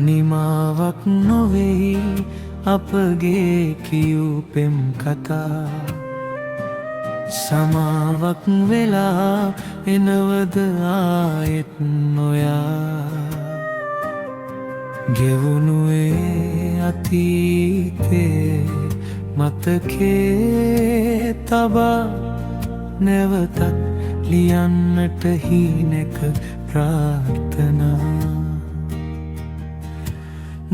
නිමාවක් නොවෙයි අපගේ කියූ පෙම් කතා. සමාවක් වෙලා එනවද ආයෙත් නොයා. ගෙවුණුවේ අතීතේ මතකේ තබා නැවතත් ලියන්නට හීනෙක ප්‍රාර්ථනා.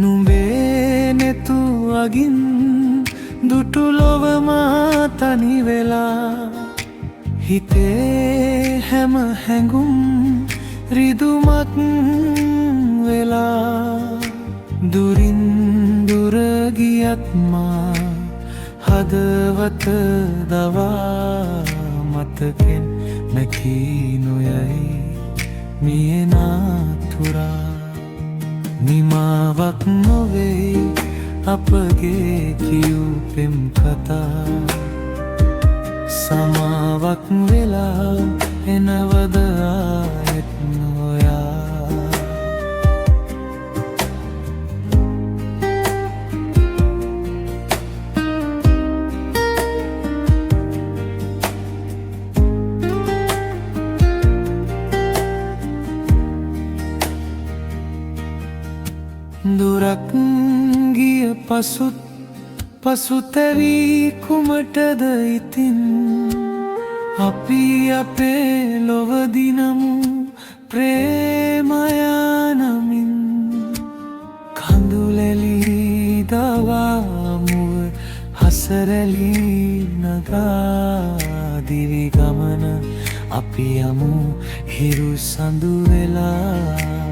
නුඹේ නෙතු අගින් දුටු ලොවම තනි වෙලා. හිතේ හැම හැඟුම් රිදුමක් වෙලා. දුරින් දුර ගියත් මා හදවත දවා මතකෙන් නැකී නොයයි මිය නාතුරා. නිමාවක් නොවෙයි අපගේ කියූ පෙම් කතා. සමාවක් වෙලා එනවද ආයෙත් නොයා. දුරක් ගිය පසුතැවී කුමටද ඉතින්. අපි අපේ ලොව දිනමු ප්‍රේමයා නමින්. කඳුලැලි දවාමුව හසරැලි නගා. දිවි ගමන අපි යමු හිරු සඳු වෙලා.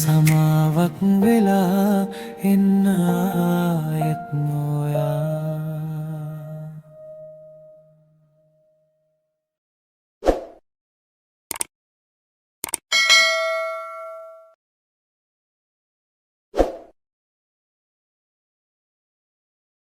සමාවක් වෙලා එන්න ආයෙත් නොයා.